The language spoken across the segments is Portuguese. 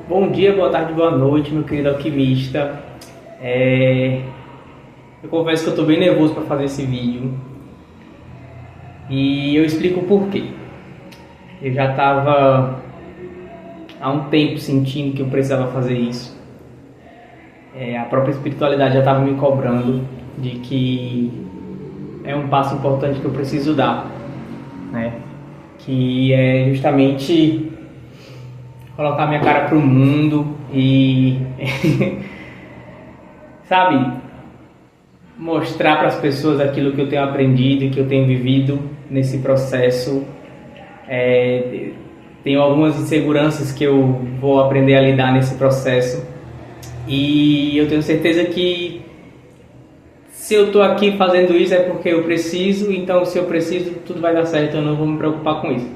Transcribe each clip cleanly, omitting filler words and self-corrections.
Bom dia, boa tarde, boa noite, meu querido alquimista. Eu confesso que eu estou bem nervoso para fazer esse vídeo e eu explico o porquê. Eu já estava há um tempo sentindo que eu precisava fazer isso. A própria espiritualidade já estava me cobrando de que é um passo importante que eu preciso dar, né? Que é justamente colocar minha cara pro mundo e sabe, mostrar para as pessoas aquilo que eu tenho aprendido e que eu tenho vivido nesse processo. Tenho algumas inseguranças que eu vou aprender a lidar nesse processo e eu tenho certeza que se eu estou aqui fazendo isso é porque eu preciso, então se eu preciso tudo vai dar certo, eu não vou me preocupar com isso.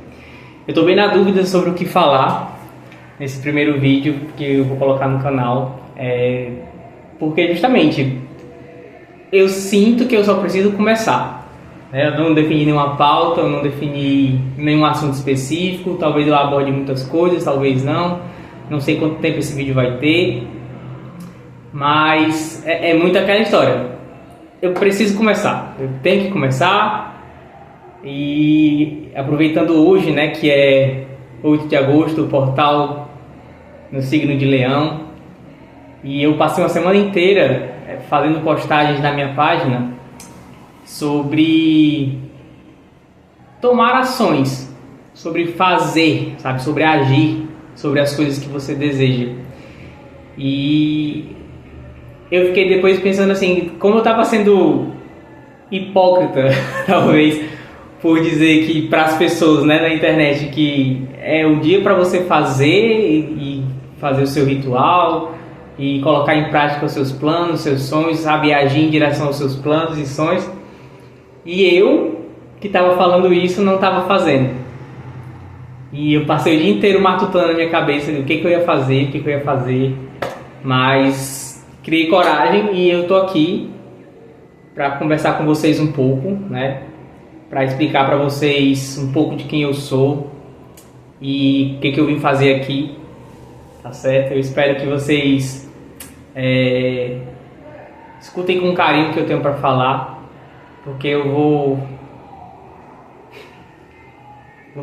Eu estou bem na dúvida sobre o que falar nesse primeiro vídeo que eu vou colocar no canal, porque justamente eu sinto que eu só preciso começar, né? Eu não defini nenhuma pauta, eu não defini nenhum assunto específico, talvez eu aborde muitas coisas, talvez não sei quanto tempo esse vídeo vai ter, mas é muito aquela história, eu preciso começar, eu tenho que começar. E aproveitando hoje, né, que é 8 de agosto, o portal no signo de Leão, e eu passei uma semana inteira fazendo postagens na minha página sobre tomar ações, sobre fazer, sabe, sobre agir, sobre as coisas que você deseja. E eu fiquei depois pensando assim, como eu estava sendo hipócrita, talvez, por dizer que para as pessoas, né, na internet, que é o dia para você fazer e fazer o seu ritual e colocar em prática os seus planos, seus sonhos, sabe, agir em direção aos seus planos e sonhos. E eu, que estava falando isso, não estava fazendo. E eu passei o dia inteiro matutando na minha cabeça o que eu ia fazer, mas criei coragem e eu tô aqui para conversar com vocês um pouco, né? Para explicar para vocês um pouco de quem eu sou e o que eu vim fazer aqui, tá certo? Eu espero que vocês escutem com carinho o que eu tenho para falar, porque eu vou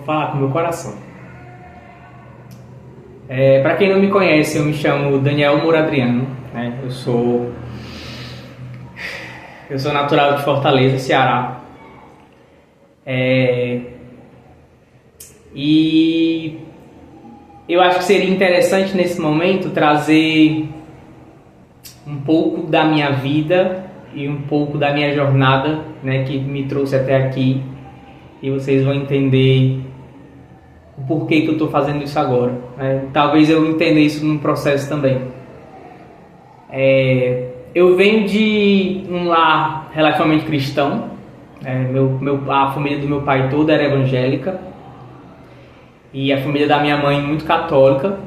falar com o meu coração. Para quem não me conhece, eu me chamo Daniel Muradriano, né? Eu sou natural de Fortaleza, Ceará. E eu acho que seria interessante nesse momento trazer um pouco da minha vida e um pouco da minha jornada, né, que me trouxe até aqui, e vocês vão entender o porquê que eu estou fazendo isso agora, né? Talvez eu entenda isso num processo também. Eu venho de um lar relativamente cristão. A família do meu pai toda era evangélica e a família da minha mãe muito católica.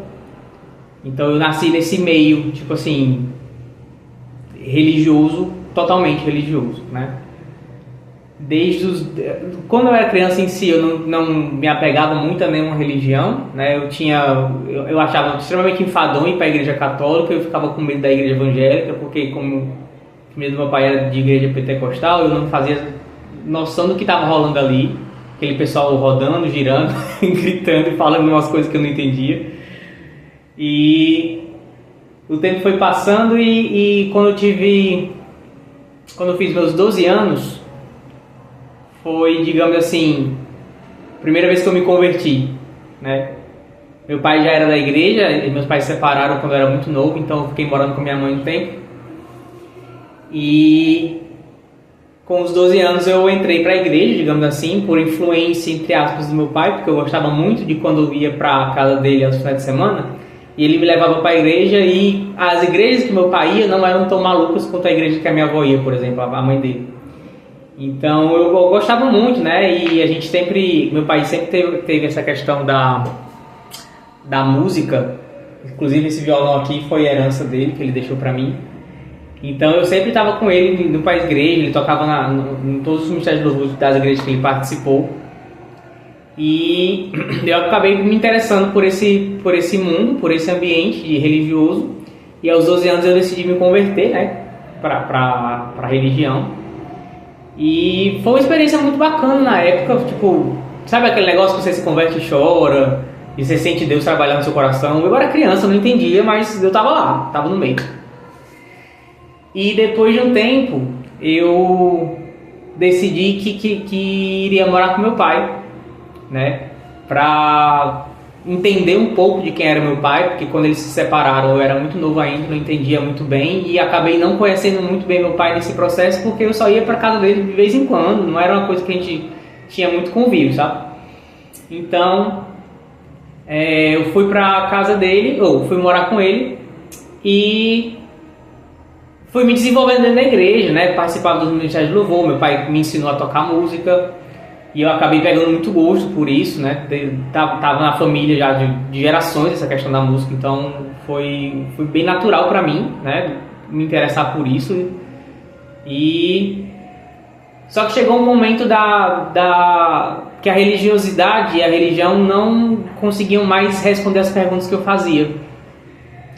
Então eu nasci nesse meio, tipo assim, religioso, totalmente religioso, né? Quando eu era criança em si, eu não me apegava muito a nenhuma religião, né? Eu achava extremamente enfadonho ir para a igreja católica, eu ficava com medo da igreja evangélica, porque como a família do meu pai era de igreja pentecostal, eu não fazia noção do que estava rolando ali, aquele pessoal rodando, girando, gritando e falando umas coisas que eu não entendia. E o tempo foi passando e quando eu fiz meus 12 anos, foi, digamos assim, a primeira vez que eu me converti, né? Meu pai já era da igreja, e meus pais se separaram quando eu era muito novo, então eu fiquei morando com minha mãe um tempo. E com os 12 anos eu entrei para a igreja, digamos assim, por influência, entre aspas, do meu pai, porque eu gostava muito de quando eu ia para a casa dele aos finais de semana, e ele me levava para a igreja, e as igrejas que meu pai ia não eram tão malucas quanto a igreja que a minha avó ia, por exemplo, a mãe dele. Então eu gostava muito, né? E meu pai sempre teve essa questão da música. Inclusive esse violão aqui foi herança dele, que ele deixou para mim. Então eu sempre estava com ele no País Igreja, ele tocava em todos os ministérios de louvor das igrejas que ele participou. E eu acabei me interessando por esse mundo, por esse ambiente religioso. E aos 12 anos eu decidi me converter, né, para a religião. E foi uma experiência muito bacana na época, tipo, sabe aquele negócio que você se converte e chora, e você sente Deus trabalhando no seu coração? Eu era criança, eu não entendia, mas eu tava lá, tava no meio. E depois de um tempo, eu decidi que iria morar com meu pai, né, pra entender um pouco de quem era meu pai, porque quando eles se separaram eu era muito novo ainda, não entendia muito bem e acabei não conhecendo muito bem meu pai nesse processo, porque eu só ia para casa dele de vez em quando, não era uma coisa que a gente tinha muito convívio, sabe? Então eu fui para casa dele, ou fui morar com ele e fui me desenvolvendo dentro da igreja, né? Participava dos ministérios de louvor, meu pai me ensinou a tocar música. E eu acabei pegando muito gosto por isso, né? Tava na família já de gerações essa questão da música, então foi bem natural para mim, né? Me interessar por isso. E só que chegou um momento que a religiosidade e a religião não conseguiam mais responder as perguntas que eu fazia.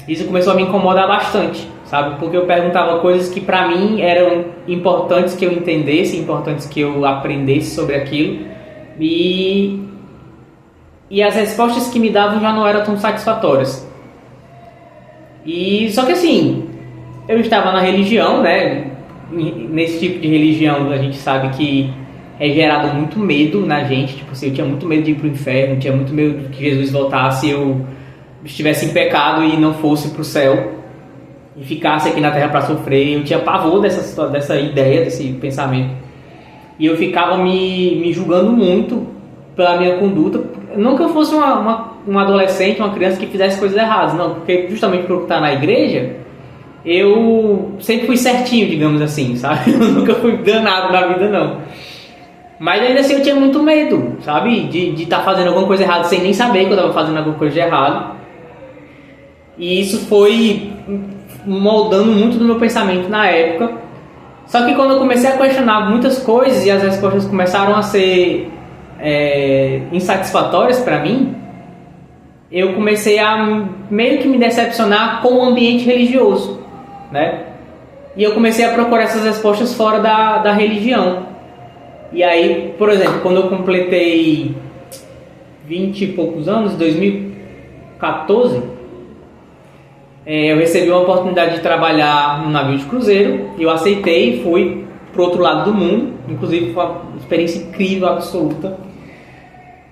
Isso começou a me incomodar bastante, sabe? Porque eu perguntava coisas que para mim eram importantes que eu entendesse, importantes que eu aprendesse sobre aquilo, e as respostas que me davam já não eram tão satisfatórias. E só que assim, eu estava na religião, né? Nesse tipo de religião a gente sabe que é gerado muito medo na gente, tipo assim, eu tinha muito medo de ir pro inferno, tinha muito medo de que Jesus voltasse e eu estivesse em pecado e não fosse pro céu e ficasse aqui na terra para sofrer. Eu tinha pavor dessa ideia, desse pensamento, e eu ficava me julgando muito pela minha conduta. Não que eu fosse um adolescente, uma criança que fizesse coisas erradas, não, porque justamente por estar na igreja eu sempre fui certinho, digamos assim, sabe? Eu nunca fui danado na vida, não. Mas ainda assim eu tinha muito medo, sabe? De estar fazendo alguma coisa errada sem nem saber que eu estava fazendo alguma coisa de errado. E isso foi moldando muito do meu pensamento na época. Só que quando eu comecei a questionar muitas coisas e as respostas começaram a ser insatisfatórias para mim, eu comecei a meio que me decepcionar com o ambiente religioso, né? E eu comecei a procurar essas respostas fora da religião. E aí, por exemplo, quando eu completei 20 e poucos anos, 2014, eu recebi uma oportunidade de trabalhar num navio de cruzeiro. Eu aceitei e fui pro outro lado do mundo. Inclusive foi uma experiência incrível, absoluta.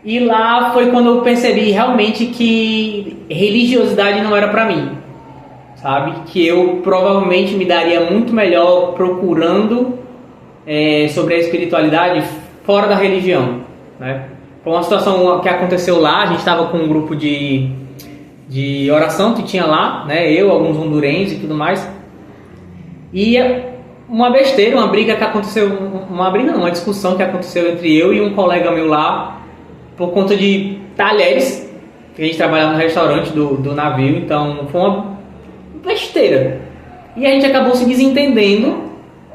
E lá foi quando eu percebi realmente que religiosidade não era pra mim, sabe? Que eu provavelmente me daria muito melhor procurando sobre a espiritualidade fora da religião, né? Foi uma situação que aconteceu lá. A gente estava com um grupo de oração que tinha lá, né? Eu, alguns hondurenhos e tudo mais. E uma besteira, uma briga que aconteceu, uma discussão que aconteceu entre eu e um colega meu lá por conta de talheres, que a gente trabalhava no restaurante do navio. Então foi uma besteira. E a gente acabou se desentendendo,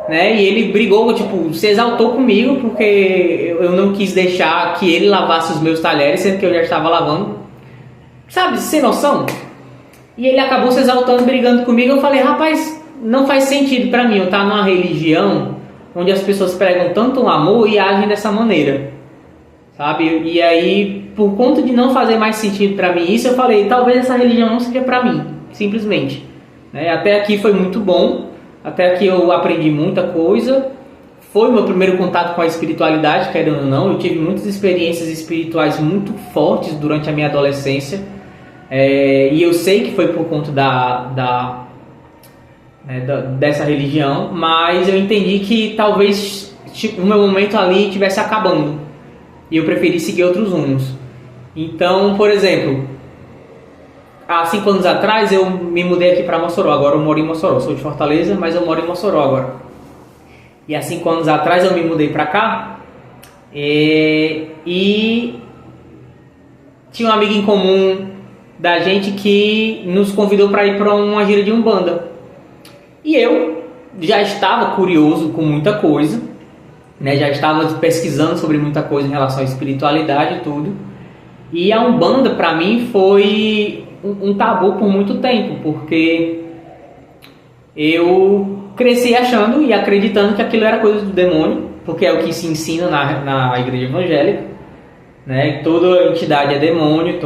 né? E ele brigou, tipo, se exaltou comigo porque eu não quis deixar que ele lavasse os meus talheres, sendo que eu já estava lavando. Sabe, sem noção? E ele acabou se exaltando, brigando comigo. Eu falei, rapaz, não faz sentido pra mim eu estar numa religião onde as pessoas pregam tanto amor e agem dessa maneira, sabe? E aí, por conta de não fazer mais sentido pra mim isso, eu falei, talvez essa religião não seja pra mim, simplesmente, né? Até aqui foi muito bom, até aqui eu aprendi muita coisa. Foi o meu primeiro contato com a espiritualidade, querendo ou não. Eu tive muitas experiências espirituais muito fortes durante a minha adolescência. E eu sei que foi por conta dessa religião, mas eu entendi que talvez o meu momento ali estivesse acabando e eu preferi seguir outros rumos. Então, por exemplo, há 5 anos atrás eu me mudei aqui para Mossoró. Agora eu moro em Mossoró, sou de Fortaleza, mas eu moro em Mossoró agora. E há 5 anos atrás eu me mudei para cá e tinha um amigo em comum da gente que nos convidou para ir para uma gira de Umbanda. E eu já estava curioso com muita coisa, né? Já estava pesquisando sobre muita coisa em relação à espiritualidade e tudo. E a Umbanda, para mim, foi um tabu por muito tempo, porque eu cresci achando e acreditando que aquilo era coisa do demônio, porque é o que se ensina na igreja evangélica, né? Toda entidade é demônio,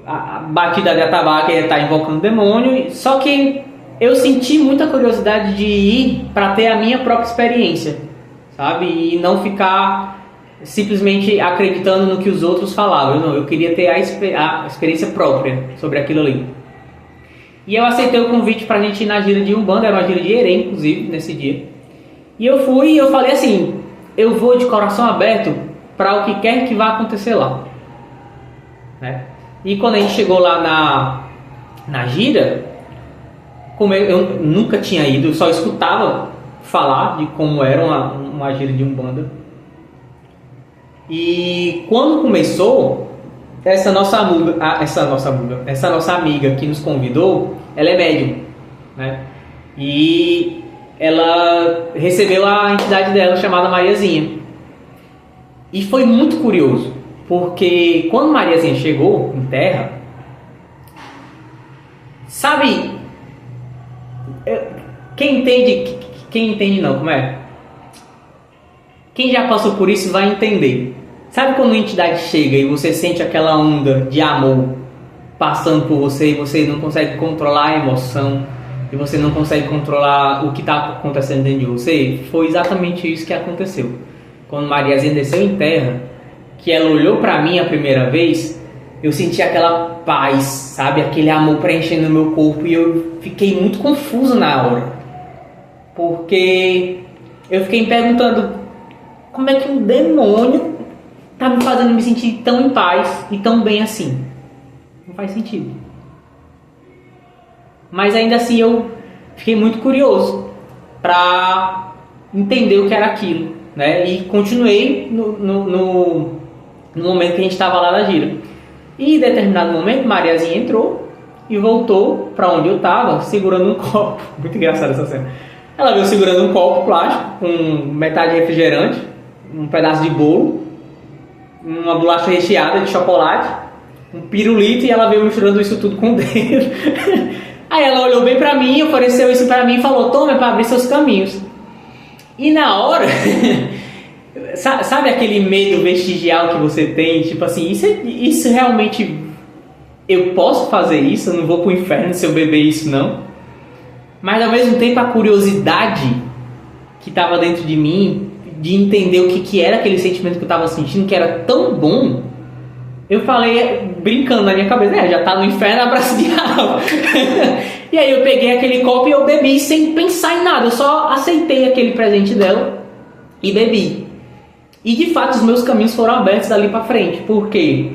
a batida de atabaque está invocando demônio. Só que eu senti muita curiosidade de ir para ter a minha própria experiência, sabe? E não ficar simplesmente acreditando no que os outros falavam. Eu queria ter a experiência própria sobre aquilo ali. E eu aceitei o convite pra gente ir na gira de Umbanda, era uma gira de Herê, inclusive, nesse dia. E eu fui e eu falei assim, eu vou de coração aberto para o que quer que vá acontecer lá. Né? E quando a gente chegou lá na gira, como eu nunca tinha ido, eu só escutava falar de como era uma gira de Umbanda. E quando começou, essa nossa amiga que nos convidou, ela é médium, né? E ela recebeu a entidade dela chamada Mariazinha. E foi muito curioso, porque quando Mariazinha chegou em terra, sabe, quem entende não, como é? Quem já passou por isso vai entender. Sabe quando uma entidade chega e você sente aquela onda de amor passando por você e você não consegue controlar a emoção e você não consegue controlar o que está acontecendo dentro de você? Foi exatamente isso que aconteceu. Quando Mariazinha desceu em terra, que ela olhou para mim a primeira vez, eu senti aquela paz, sabe? Aquele amor preenchendo o meu corpo e eu fiquei muito confuso na hora. Porque eu fiquei me perguntando como é que um demônio tá me fazendo me sentir tão em paz e tão bem assim. Não faz sentido. Mas ainda assim eu fiquei muito curioso para entender o que era aquilo, né? E continuei no momento que a gente estava lá na gira. E em determinado momento Mariazinha entrou e voltou para onde eu estava segurando um copo. Muito engraçada essa cena. Ela veio segurando um copo plástico com metade de refrigerante, um pedaço de bolo, uma bolacha recheada de chocolate, um pirulito, e ela veio misturando isso tudo com o dedo. Aí ela olhou bem pra mim, ofereceu isso pra mim e falou, toma, é pra abrir seus caminhos. E na hora, sabe aquele medo vestigial que você tem? Tipo assim, isso realmente, eu posso fazer isso? Eu não vou pro inferno se eu beber isso, não? Mas ao mesmo tempo a curiosidade que estava dentro de mim, de entender o que era aquele sentimento que eu estava sentindo, que era tão bom, eu falei, brincando na minha cabeça, já tá no inferno, abraço diabo. E aí eu peguei aquele copo e eu bebi sem pensar em nada, eu só aceitei aquele presente dela e bebi. E de fato os meus caminhos foram abertos dali para frente, porque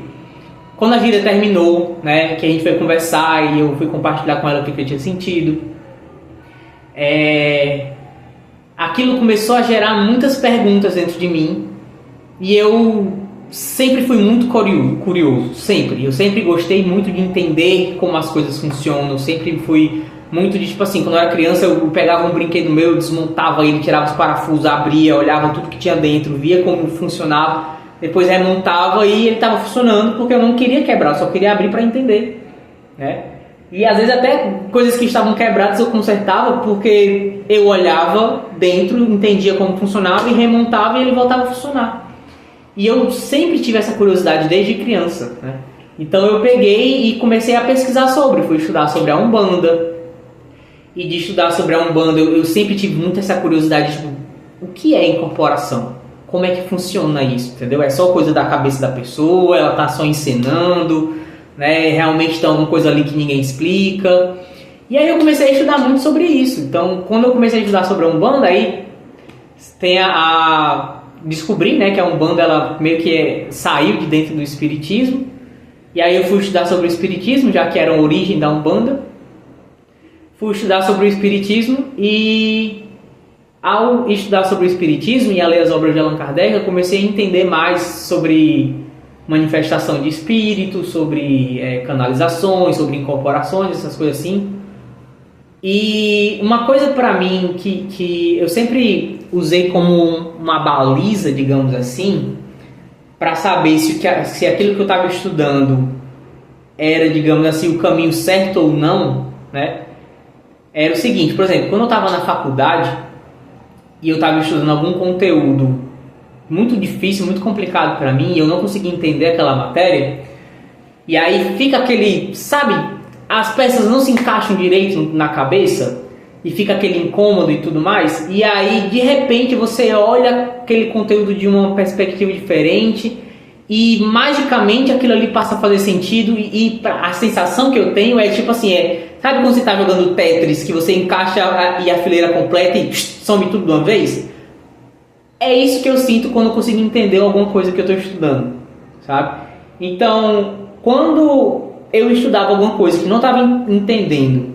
quando a gira terminou, né, que a gente foi conversar e eu fui compartilhar com ela o que eu tinha sentido, aquilo começou a gerar muitas perguntas dentro de mim e eu sempre fui muito curioso, sempre. Eu sempre gostei muito de entender como as coisas funcionam, sempre fui muito de, tipo assim, quando eu era criança eu pegava um brinquedo meu, desmontava ele, tirava os parafusos, abria, olhava tudo que tinha dentro, via como funcionava, depois remontava e ele estava funcionando porque eu não queria quebrar, eu só queria abrir para entender, né? E às vezes até coisas que estavam quebradas eu consertava porque eu olhava dentro, entendia como funcionava e remontava e ele voltava a funcionar. E eu sempre tive essa curiosidade desde criança, né? Então eu peguei e comecei a pesquisar fui estudar sobre a Umbanda. E de estudar sobre a Umbanda eu sempre tive muito essa curiosidade, tipo, o que é incorporação? Como é que funciona isso, entendeu? É só coisa da cabeça da pessoa, ela tá só encenando, né? Realmente tem alguma coisa ali que ninguém explica. E aí eu comecei a estudar muito sobre isso. Então quando eu comecei a estudar sobre a Umbanda, aí tem descobri, né, que a Umbanda ela meio que saiu de dentro do Espiritismo. E aí eu fui estudar sobre o Espiritismo, já que era a origem da Umbanda. Fui estudar sobre o Espiritismo e ao estudar sobre o Espiritismo e a ler as obras de Allan Kardec, eu comecei a entender mais sobre manifestação de espírito, sobre canalizações, sobre incorporações, essas coisas assim. E uma coisa para mim que eu sempre usei como uma baliza, digamos assim, para saber se aquilo que eu estava estudando era, digamos assim, o caminho certo ou não, né? Era o seguinte, por exemplo, quando eu estava na faculdade e eu estava estudando algum conteúdo muito difícil, muito complicado para mim, e eu não conseguia entender aquela matéria, e aí fica aquele, sabe, as peças não se encaixam direito na cabeça, e fica aquele incômodo e tudo mais, e aí de repente você olha aquele conteúdo de uma perspectiva diferente, e magicamente aquilo ali passa a fazer sentido, e a sensação que eu tenho é tipo assim, sabe quando você está jogando Tetris, que você encaixa a fileira completa e some tudo de uma vez? É isso que eu sinto quando eu consigo entender alguma coisa que eu estou estudando, sabe? Então, quando eu estudava alguma coisa que não estava entendendo,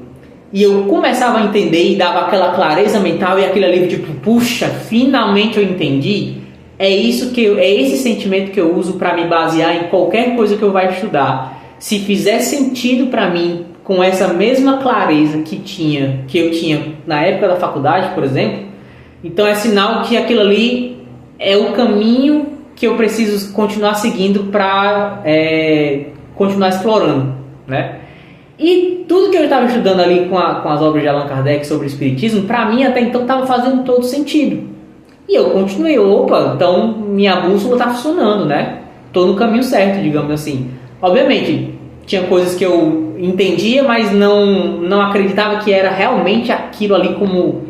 e eu começava a entender e dava aquela clareza mental, e aquele ali tipo, puxa, finalmente eu entendi, é esse sentimento que eu uso para me basear em qualquer coisa que eu vá estudar. Se fizer sentido para mim, com essa mesma clareza que eu tinha na época da faculdade, por exemplo, então é sinal que aquilo ali é o caminho que eu preciso continuar seguindo para continuar explorando, né? E tudo que eu estava estudando ali com as obras de Allan Kardec sobre o Espiritismo, para mim até então estava fazendo todo sentido. E eu continuei, então minha bússola está funcionando, né? Estou no caminho certo, digamos assim. Obviamente, tinha coisas que eu entendia, mas não acreditava que era realmente aquilo ali como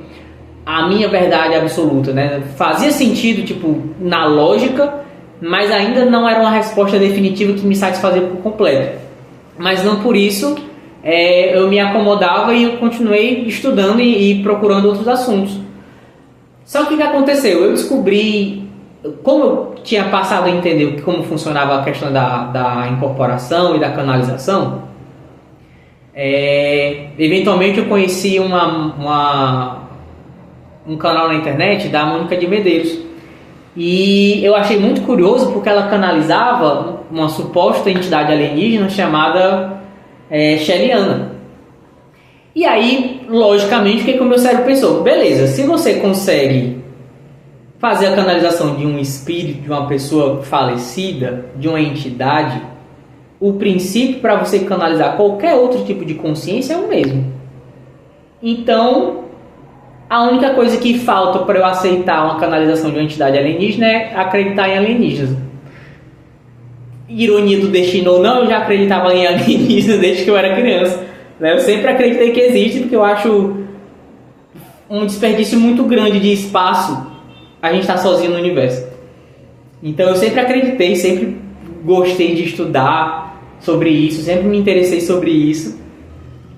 a minha verdade absoluta, né? Fazia sentido, tipo, na lógica, mas ainda não era uma resposta definitiva que me satisfazia por completo. Mas não por isso eu me acomodava e eu continuei estudando e procurando outros assuntos. Só que o que aconteceu? Eu descobri, como eu tinha passado a entender como funcionava a questão da incorporação e da canalização, eventualmente eu conheci um canal na internet da Mônica de Medeiros. E eu achei muito curioso porque ela canalizava uma suposta entidade alienígena chamada Sheliana. E aí, logicamente, o que o meu cérebro pensou? Beleza, se você consegue fazer a canalização de um espírito, de uma pessoa falecida, de uma entidade, o princípio para você canalizar qualquer outro tipo de consciência é o mesmo. Então, a única coisa que falta para eu aceitar uma canalização de uma entidade alienígena é acreditar em alienígenas. Ironia do destino ou não, eu já acreditava em alienígenas desde que eu era criança. Eu sempre acreditei que existe, porque eu acho um desperdício muito grande de espaço a gente estar sozinho no universo. Então eu sempre acreditei, sempre gostei de estudar sobre isso, sempre me interessei sobre isso.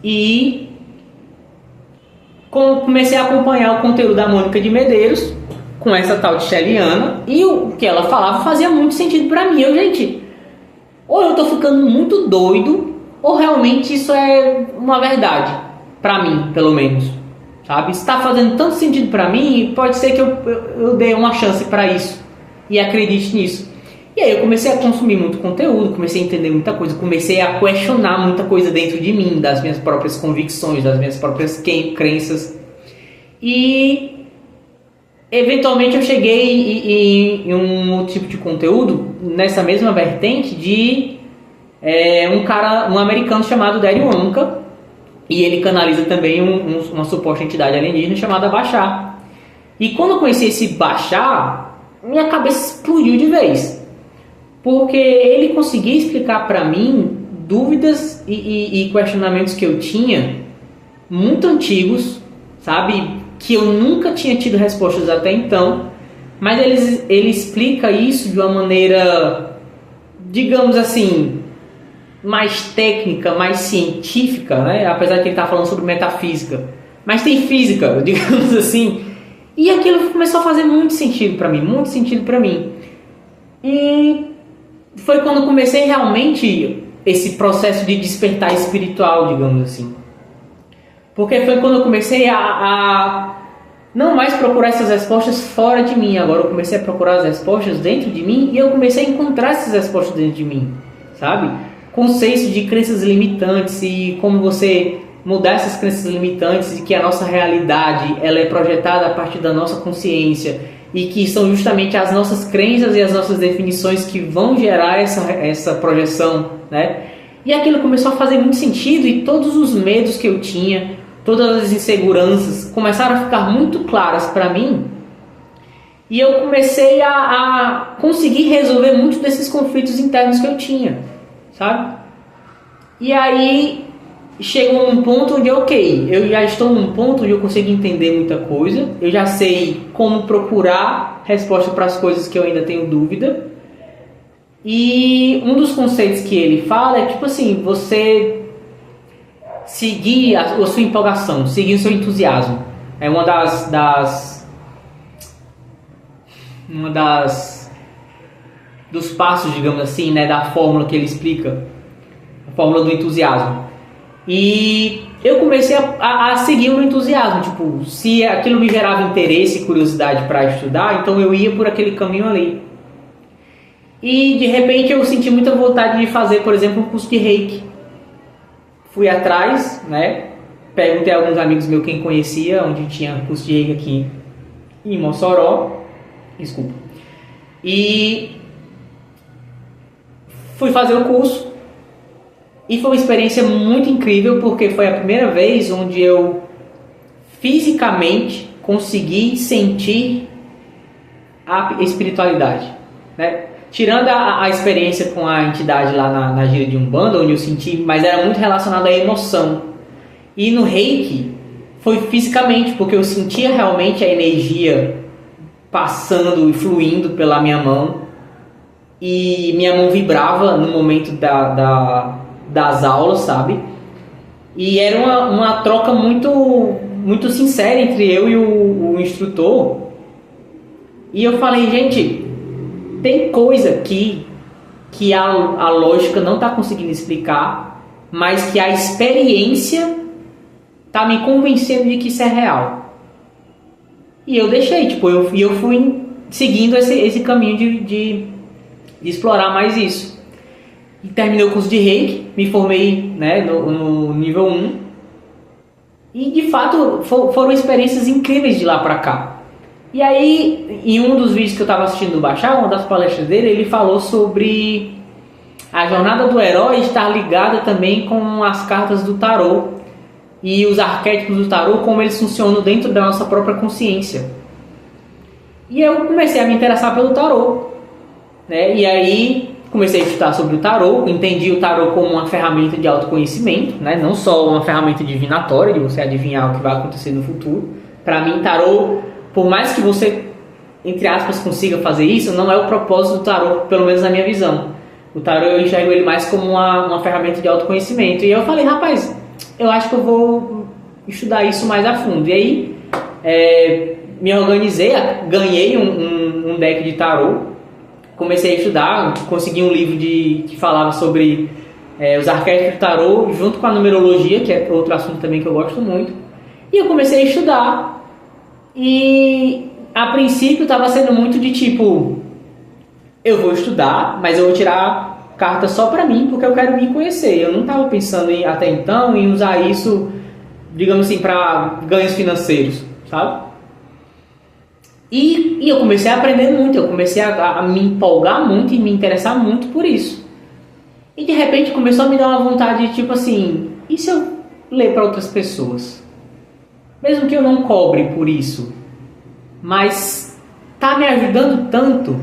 E comecei a acompanhar o conteúdo da Mônica de Medeiros com essa tal de Sheliana, e o que ela falava fazia muito sentido pra mim. Gente, ou eu tô ficando muito doido, ou realmente isso é uma verdade pra mim, pelo menos, sabe? Está fazendo tanto sentido pra mim, pode ser que eu dê uma chance pra isso e acredite nisso. E aí eu comecei a consumir muito conteúdo, comecei a entender muita coisa, comecei a questionar muita coisa dentro de mim, das minhas próprias convicções, das minhas próprias crenças. E eventualmente eu cheguei em um tipo de conteúdo nessa mesma vertente de um americano chamado Dario Anka, e ele canaliza também uma suposta entidade alienígena chamada Bashar. E quando eu conheci esse Bashar, minha cabeça explodiu de vez, porque ele conseguia explicar para mim dúvidas e questionamentos que eu tinha muito antigos, sabe, que eu nunca tinha tido respostas até então, mas ele explica isso de uma maneira, digamos assim, mais técnica, mais científica, né? Apesar de ele estar falando sobre metafísica, mas tem física, digamos assim, e aquilo começou a fazer muito sentido para mim, e foi quando eu comecei realmente esse processo de despertar espiritual, digamos assim, porque foi quando eu comecei a não mais procurar essas respostas fora de mim. Agora eu comecei a procurar as respostas dentro de mim, e eu comecei a encontrar essas respostas dentro de mim, sabe? Conceitos de crenças limitantes e como você mudar essas crenças limitantes e que a nossa realidade ela é projetada a partir da nossa consciência e que são justamente as nossas crenças e as nossas definições que vão gerar essa projeção, né? E aquilo começou a fazer muito sentido e todos os medos que eu tinha, todas as inseguranças começaram a ficar muito claras para mim e eu comecei a conseguir resolver muitos desses conflitos internos que eu tinha, sabe? E aí chegou num ponto onde, ok, eu já estou num ponto onde eu consigo entender muita coisa, eu já sei como procurar resposta para as coisas que eu ainda tenho dúvida. E um dos conceitos que ele fala é tipo assim, você seguir a sua empolgação, seguir o seu entusiasmo. É uma dos passos, digamos assim, né, da fórmula que ele explica, a fórmula do entusiasmo. E eu comecei a seguir o meu entusiasmo, tipo, se aquilo me gerava interesse e curiosidade para estudar, então eu ia por aquele caminho ali. E de repente eu senti muita vontade de fazer, por exemplo, um curso de Reiki. Fui atrás, né? Perguntei a alguns amigos meus quem conhecia, onde tinha curso de Reiki aqui em Mossoró. Desculpa. E fui fazer o curso. E foi uma experiência muito incrível, porque foi a primeira vez onde eu fisicamente consegui sentir a espiritualidade, né? Tirando a experiência com a entidade lá na gira de Umbanda, onde eu senti, mas era muito relacionado à emoção. E no Reiki foi fisicamente, porque eu sentia realmente a energia passando e fluindo pela minha mão. E minha mão vibrava no momento das aulas, sabe? E era uma troca muito sincera entre eu e o instrutor. E eu falei, gente, tem coisa aqui que a lógica não está conseguindo explicar, mas que a experiência está me convencendo de que isso é real. E eu deixei, tipo, eu fui seguindo esse caminho de explorar mais isso. E terminei o curso de Reiki, me formei, né, no nível 1. E de fato foram experiências incríveis de lá pra cá. E aí, em um dos vídeos que eu estava assistindo do Bachar, uma das palestras dele, ele falou sobre a jornada do herói estar ligada também com as cartas do tarô e os arquétipos do tarô, como eles funcionam dentro da nossa própria consciência. E eu comecei a me interessar pelo tarô, né? E aí comecei a estudar sobre o tarô, entendi o tarô como uma ferramenta de autoconhecimento, né? Não só uma ferramenta divinatória, de você adivinhar o que vai acontecer no futuro. Para mim, tarô, por mais que você, entre aspas, consiga fazer isso, não é o propósito do tarô, pelo menos na minha visão. O tarô eu enxergo ele mais como uma ferramenta de autoconhecimento. E eu falei, rapaz, eu acho que eu vou estudar isso mais a fundo. E aí, me organizei, ganhei um deck de tarô, comecei a estudar, consegui um livro que falava sobre os arquétipos do tarô, junto com a numerologia, que é outro assunto também que eu gosto muito. E eu comecei a estudar. E a princípio estava sendo muito de tipo, eu vou estudar, mas eu vou tirar carta só para mim, porque eu quero me conhecer. Eu não estava pensando até então em usar isso, digamos assim, para ganhos financeiros, sabe? E eu comecei a aprender muito, eu comecei a me empolgar muito e me interessar muito por isso. E de repente começou a me dar uma vontade de tipo assim, e se eu ler para outras pessoas? Mesmo que eu não cobre por isso, mas tá me ajudando tanto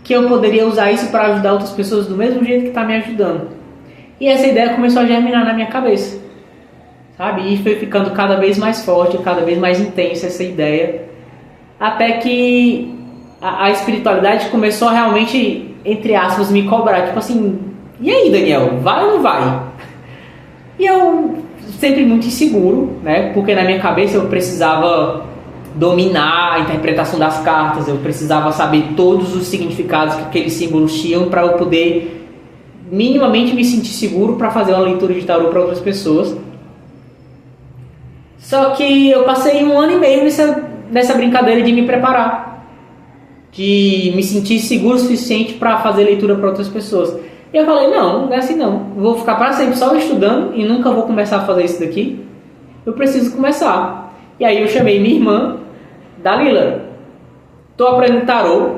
que eu poderia usar isso para ajudar outras pessoas do mesmo jeito que está me ajudando. E essa ideia começou a germinar na minha cabeça, sabe? E foi ficando cada vez mais forte, cada vez mais intensa essa ideia, até que a espiritualidade começou a realmente, entre aspas, me cobrar, tipo assim, e aí, Daniel, vai ou não vai? E eu sempre muito inseguro, né? Porque na minha cabeça eu precisava dominar a interpretação das cartas, eu precisava saber todos os significados que aqueles símbolos tinham para eu poder minimamente me sentir seguro para fazer uma leitura de tarô para outras pessoas. Só que eu passei 1 ano e meio nessa brincadeira de me preparar, de me sentir seguro o suficiente para fazer leitura para outras pessoas. E eu falei, não é assim não. Vou ficar para sempre só estudando e nunca vou começar a fazer isso daqui. Eu preciso começar. E aí eu chamei minha irmã, Dalila. Tô aprendendo tarô,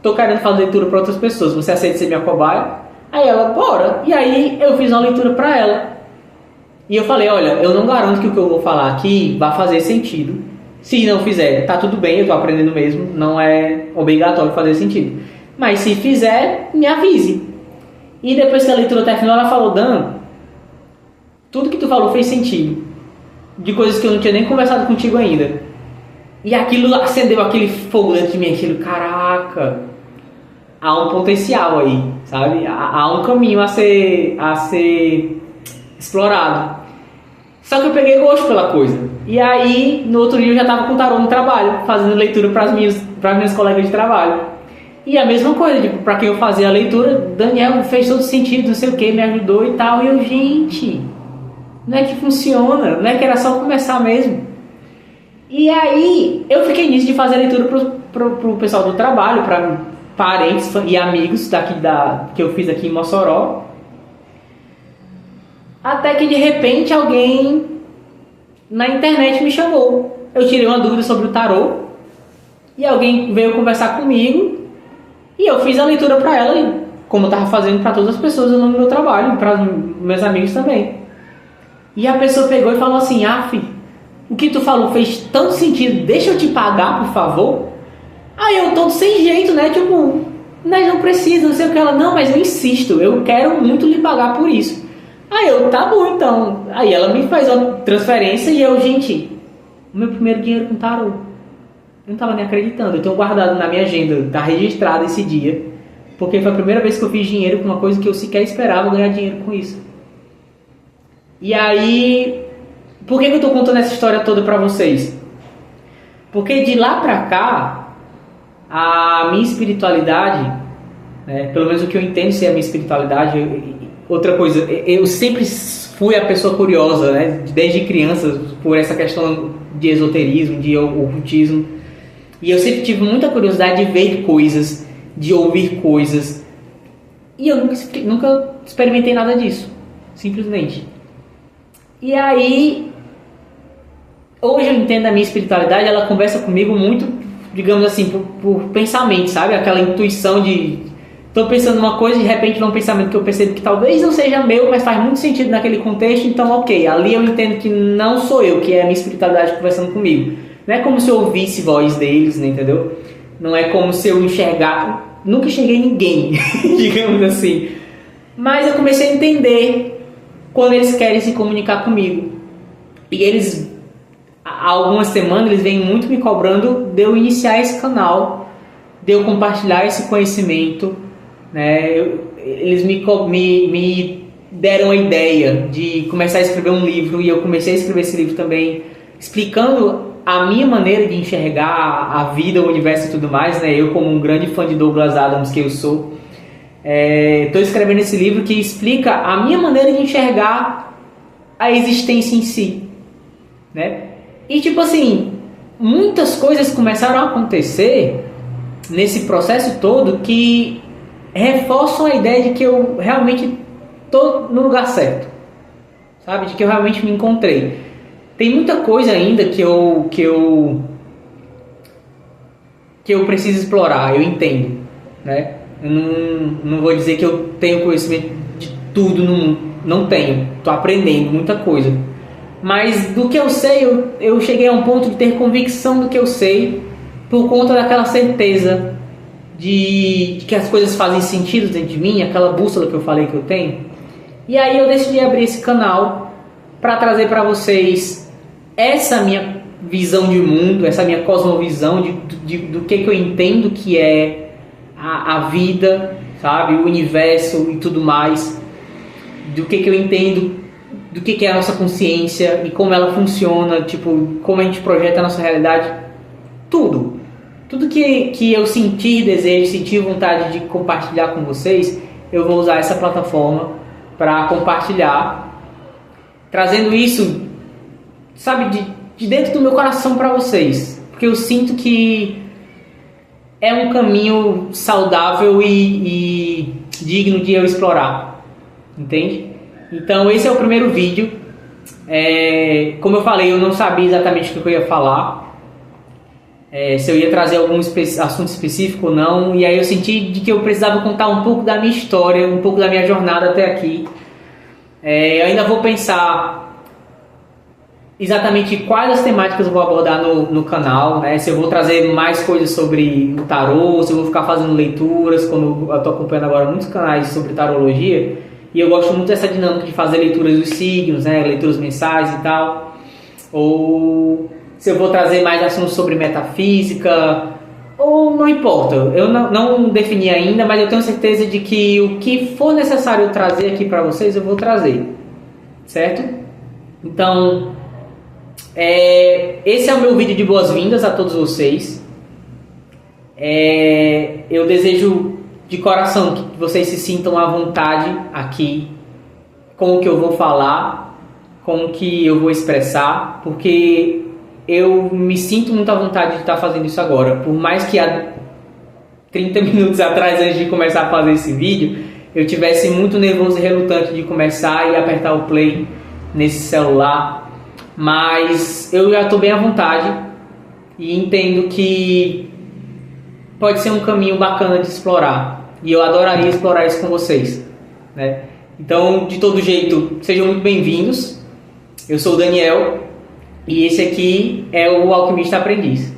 tô querendo fazer leitura para outras pessoas. Você aceita ser minha cobaia? Aí ela, bora. E aí eu fiz uma leitura para ela. E eu falei, olha, eu não garanto que o que eu vou falar aqui vai fazer sentido. Se não fizer, tá tudo bem, eu tô aprendendo mesmo. Não é obrigatório fazer sentido. Mas se fizer, me avise. E depois que a leitura terminou, ela falou, Dan, tudo que tu falou fez sentido. De coisas que eu não tinha nem conversado contigo ainda. E aquilo acendeu aquele fogo dentro de mim, aquilo, caraca, há um potencial aí, sabe? Há um caminho a ser explorado. Só que eu peguei gosto pela coisa. E aí, no outro dia eu já estava com tarô no trabalho, fazendo leitura para as minhas colegas de trabalho. E a mesma coisa, tipo, para quem eu fazia a leitura, Daniel fez todo sentido, não sei o que, me ajudou e tal. E eu, gente, não é que funciona, não é que era só começar mesmo. E aí, eu fiquei nisso de fazer leitura pro pessoal do trabalho, para parentes e amigos que eu fiz aqui em Mossoró. Até que de repente alguém na internet me chamou. Eu tirei uma dúvida sobre o tarô e alguém veio conversar comigo e eu fiz a leitura para ela, como eu estava fazendo para todas as pessoas no meu trabalho, para meus amigos também. E a pessoa pegou e falou assim, o que tu falou fez tanto sentido, deixa eu te pagar, por favor. Aí eu todo sem jeito, né, tipo, mas não precisa, não sei o que. Ela, não, mas eu insisto, eu quero muito lhe pagar por isso. Aí eu, tá bom então. Aí ela me faz uma transferência e eu, gente, o meu primeiro dinheiro com tarô. Eu não tava nem acreditando. Eu tenho guardado na minha agenda, tá registrado esse dia. Porque foi a primeira vez que eu fiz dinheiro com uma coisa que eu sequer esperava ganhar dinheiro com isso. E aí, por que eu tô contando essa história toda pra vocês? Porque de lá pra cá, a minha espiritualidade, né, pelo menos o que eu entendo ser a minha espiritualidade... Outra coisa, eu sempre fui a pessoa curiosa, né? Desde criança, por essa questão de esoterismo, de ocultismo. E eu sempre tive muita curiosidade de ver coisas, de ouvir coisas. E eu nunca experimentei nada disso, simplesmente. E aí, hoje eu entendo a minha espiritualidade, ela conversa comigo muito, digamos assim, por pensamento, sabe? Aquela intuição de... Estou pensando uma coisa e de repente vem um pensamento que eu percebo que talvez não seja meu, mas faz muito sentido naquele contexto, então ok, ali eu entendo que não sou eu, que é a minha espiritualidade conversando comigo. Não é como se eu ouvisse voz deles, né, entendeu? Não é como se eu enxergar, nunca enxerguei ninguém, digamos assim. Mas eu comecei a entender quando eles querem se comunicar comigo. E eles, há algumas semanas, eles vêm muito me cobrando de eu iniciar esse canal, de eu compartilhar esse conhecimento, né? Eles me deram a ideia de começar a escrever um livro e eu comecei a escrever esse livro também, explicando a minha maneira de enxergar a vida, o universo e tudo mais, né? Eu, como um grande fã de Douglas Adams que eu sou, estou escrevendo esse livro que explica a minha maneira de enxergar a existência em si, né? E tipo assim, muitas coisas começaram a acontecer nesse processo todo que reforçam a ideia de que eu realmente estou no lugar certo, sabe? De que eu realmente me encontrei. Tem muita coisa ainda que eu preciso explorar, eu entendo, né? Eu não vou dizer que eu tenho conhecimento de tudo no mundo, não tenho, estou aprendendo muita coisa. Mas do que eu sei, eu cheguei a um ponto de ter convicção do que eu sei por conta daquela certeza de que as coisas fazem sentido dentro de mim, aquela bússola que eu falei que eu tenho. E aí eu decidi abrir esse canal para trazer para vocês essa minha visão de mundo, essa minha cosmovisão do que eu entendo que é a vida, sabe, o universo e tudo mais, do que eu entendo, do que é a nossa consciência e como ela funciona, tipo, como a gente projeta a nossa realidade, tudo que eu sentir desejo, sentir vontade de compartilhar com vocês, eu vou usar essa plataforma para compartilhar, trazendo isso, sabe, de dentro do meu coração para vocês, porque eu sinto que é um caminho saudável e digno de eu explorar, entende? Então esse é o primeiro vídeo. Como eu falei, eu não sabia exatamente o que eu ia falar, se eu ia trazer algum assunto específico ou não, e aí eu senti de que eu precisava contar um pouco da minha história, um pouco da minha jornada até aqui. Eu ainda vou pensar exatamente quais as temáticas eu vou abordar no canal, né? Se eu vou trazer mais coisas sobre o tarô, se eu vou ficar fazendo leituras, como eu estou acompanhando agora muitos canais sobre tarologia, e eu gosto muito dessa dinâmica de fazer leituras dos signos, né? Leituras mensais e tal, ou se eu vou trazer mais assuntos sobre metafísica, ou não importa, eu não defini ainda, mas eu tenho certeza de que o que for necessário trazer aqui para vocês, eu vou trazer, certo? Então, esse é o meu vídeo de boas-vindas a todos vocês. Eu desejo de coração que vocês se sintam à vontade aqui com o que eu vou falar, com o que eu vou expressar, porque eu me sinto muito à vontade de estar fazendo isso agora. Por mais que há 30 minutos atrás, antes de começar a fazer esse vídeo, eu tivesse muito nervoso e relutante de começar e apertar o play nesse celular, mas eu já estou bem à vontade e entendo que pode ser um caminho bacana de explorar, e eu adoraria explorar isso com vocês, né? Então, de todo jeito, sejam muito bem-vindos. Eu sou o Daniel e esse aqui é o Alquimista Aprendiz.